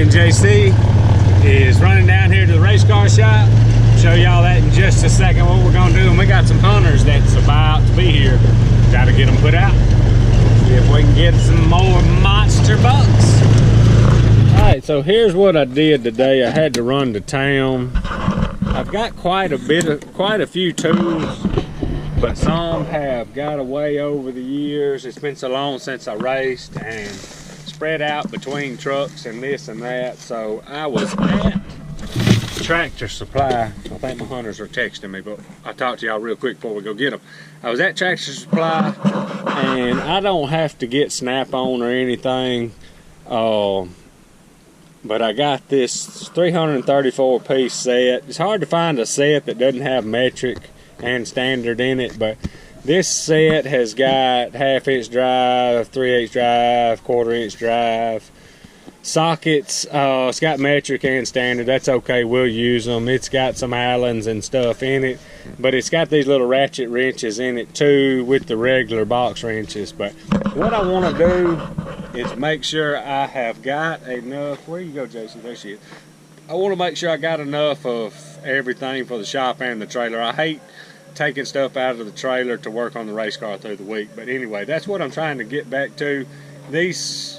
and JC is running down here to the race car shop. Show y'all that in just a second what we're gonna do. And we got some hunters that's about to be here. Gotta get them put out. See if we can get some more monster bucks. Alright, so here's what I did today. I had to run to town. I've got quite a few tools, but some have got away over the years. It's been so long since I raced and spread out between trucks and this and that. So I was at Tractor Supply. I think my hunters are texting me, but I'll talk to y'all real quick before we go get them. I was at Tractor Supply, and I don't have to get snap-on or anything, but I got this 334 piece set. It's hard to find a set that doesn't have metric and standard in it, but this set has got 1/2 inch drive, 3/8 drive, 1/4 inch drive, sockets. It's got metric and standard. That's okay, we'll use them. It's got some Allens and stuff in it, but it's got these little ratchet wrenches in it too with the regular box wrenches. But what I want to do is make sure I have got enough. Where you go, Jason? There she is. I want to make sure I got enough of everything for the shop and the trailer. I hate taking stuff out of the trailer to work on the race car through the week, but anyway, that's what I'm trying to get back to. These,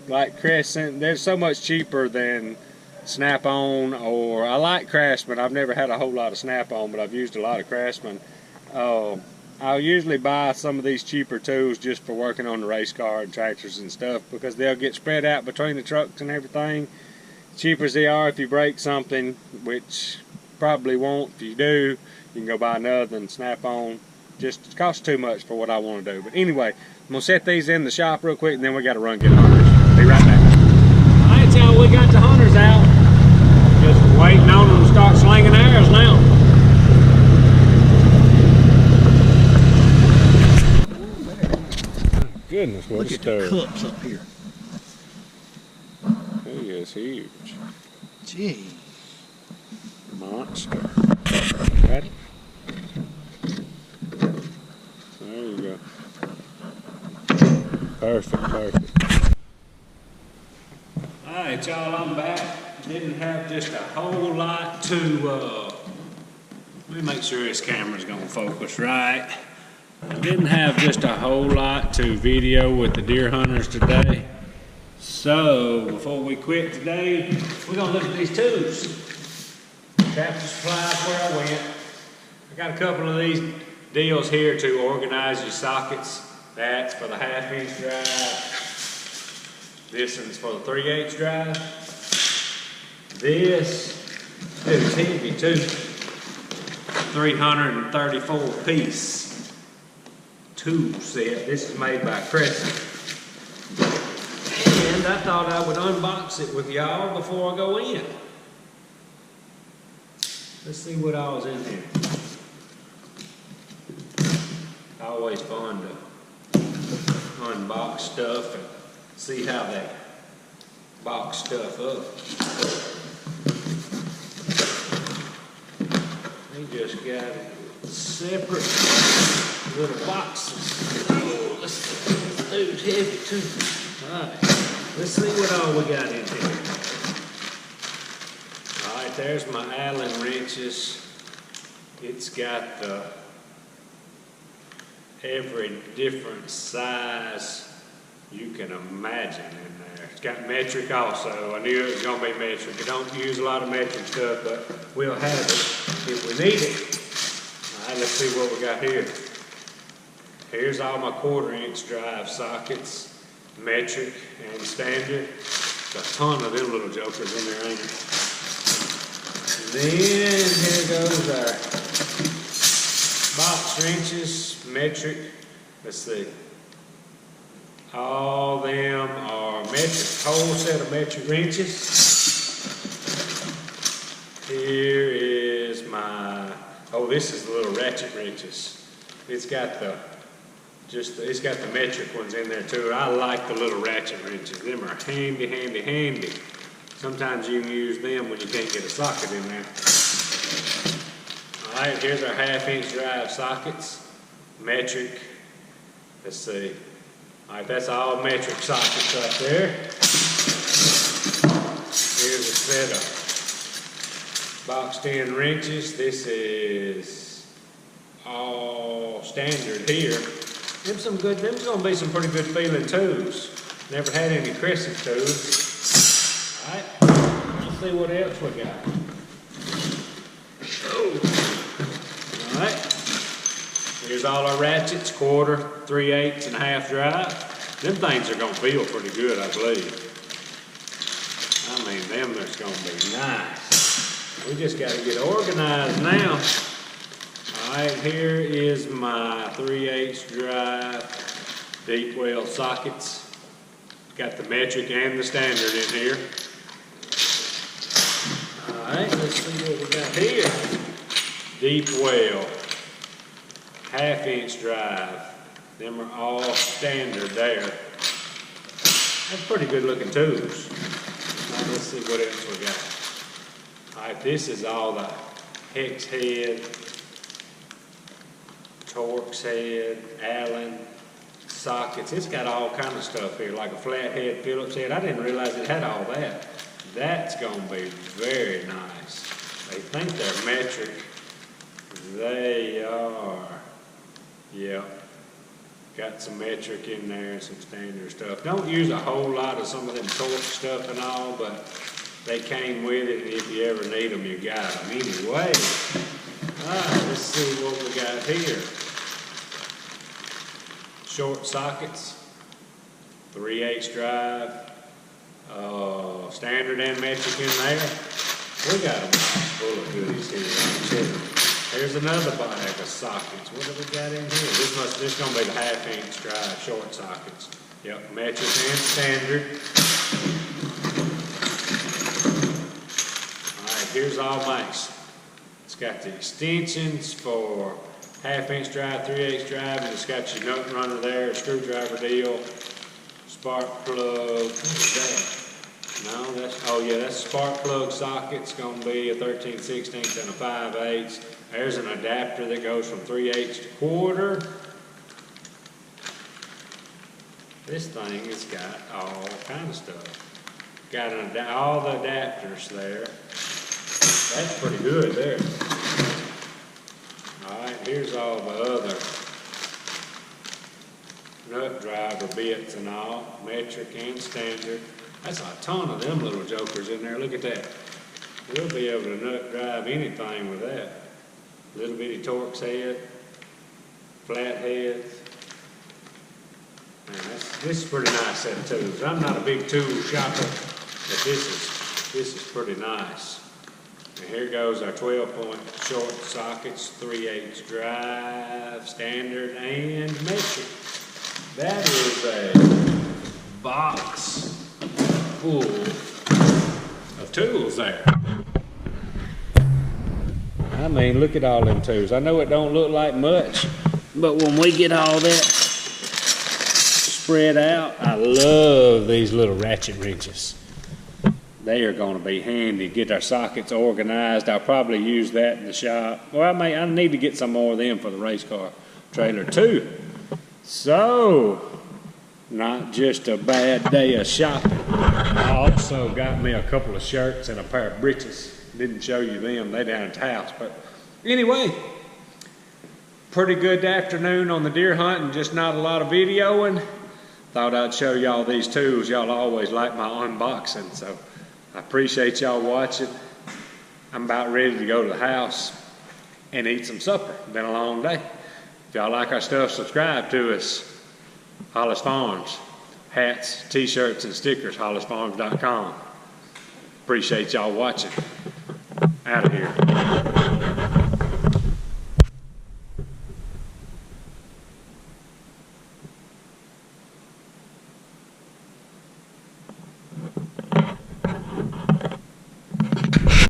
like Crescent, they're so much cheaper than Snap-on, or I like Craftsman. I've never had a whole lot of Snap-on, but I've used a lot of Craftsman. I'll usually buy some of these cheaper tools just for working on the race car and tractors and stuff, because they'll get spread out between the trucks and everything. Cheap as they are, if you break something, which probably won't. If you do, you can go buy another than Snap-on. Just costs too much for what I want to do. But anyway, I'm going to set these in the shop real quick, and then we got to run get hunters. Be right back. Alright, y'all, we got the hunters out. Just waiting on them to start slinging arrows now. Goodness, what look a at the stir. cups up here. He is huge. Gee. Monster. Got it? There you go. Perfect, perfect. Alright, y'all, I'm back. Didn't have just a whole lot to, let me make sure this camera's gonna focus right. I didn't have just a whole lot to video with the deer hunters today. So, before we quit today, we're gonna look at these tools. Tractor Supply is where I went. I got a couple of these deals here to organize your sockets. That's for the 1/2 inch drive. This one's for the 3/8 drive. This is heavy too. 334 piece tool set. This is made by Crescent. And I thought I would unbox it with y'all before I go in. Let's see what all's in here. Always fun to unbox stuff and see how they box stuff up. They just got separate little boxes. Oh, this dude's heavy too. Alright, let's see what all we got in here. Alright, there's my Allen wrenches. It's got the every different size you can imagine in there. It's got metric also. I knew it was going to be metric. I don't use a lot of metric stuff, but we'll have it if we need it. Alright, let's see what we got here. Here's all my 1/4 inch drive sockets, metric and standard. There's a ton of them little jokers in there, ain't it? Then here goes our box wrenches, metric. Let's see. All them are metric, whole set of metric wrenches. Here is my, oh, this is the little ratchet wrenches. It's got the it's got the metric ones in there too. I like the little ratchet wrenches. Them are handy, handy, handy. Sometimes you can use them when you can't get a socket in there. All right, here's our 1/2 inch drive sockets, metric. Let's see. All right, that's all metric sockets right there. set of boxed in wrenches. This is all standard here. Them's gonna be some pretty good feeling tools. Never had any Crescent tools. Alright, let's see what else we got. Alright, here's all our ratchets, 1/4, 3/8, and a half drive. Them things are gonna feel pretty good, I believe. I mean, them is gonna be nice. We just gotta get organized now. Alright, here is my 3/8 drive deep well sockets. Got the metric and the standard in here. Alright, let's see what we got here. Deep well, 1/2 inch drive. Them are all standard there. That's pretty good looking tools. Now let's see what else we got. Alright, this is all the hex head, Torx head, Allen sockets. It's got all kind of stuff here, like a flathead Phillips head. I didn't realize it had all that. That's gonna be very nice. They think they're metric. They are. Yeah. Got some metric in there, some standard stuff. Don't use a whole lot of some of them Torx stuff and all, but they came with it, and if you ever need them, you got them. Anyway, alright, let's see what we got here. Short sockets, 3/8 drive, standard and metric in there. We got them full of goodies here. Here's another bag of sockets. What have we got in here? This gonna be the 1/2 inch drive short sockets. Yep, metric and standard. Alright, here's all nice. It's got the extensions for 1/2 inch drive, 3/8 drive, and it's got your nut runner there, screwdriver deal, spark plug. What is that? No, that's spark plug socket. It's gonna be a 13/16 and a 5/8. There's an adapter that goes from 3/8 to 1/4. This thing has got all kind of stuff. Got all the adapters there. That's pretty good there. Alright, here's all the other nut driver bits and all, metric and standard. That's a ton of them little jokers in there. Look at that. We'll be able to nut drive anything with that. Little bitty Torx head, flat heads. Man, this is a pretty nice set of tools. I'm not a big tool shopper, but this is pretty nice. And here goes our 12-point short sockets, 3/8 drive, standard, and metric. That is a box full of tools there. I mean, look at all them tools. I know it don't look like much, but when we get all that spread out, I love these little ratchet wrenches. They are going to be handy. Get our sockets organized. I'll probably use that in the shop. Well, I need to get some more of them for the race car trailer too. So, not just a bad day of shopping. I also got me a couple of shirts and a pair of breeches. Didn't show you them, they down at the house. But anyway, pretty good afternoon on the deer hunt and just not a lot of videoing. Thought I'd show y'all these tools. Y'all always like my unboxing, so I appreciate y'all watching. I'm about ready to go to the house and eat some supper. Been a long day. If y'all like our stuff, subscribe to us. Hollis Farms. Hats, t-shirts, and stickers, hollisfarms.com. Appreciate y'all watching. Out of here.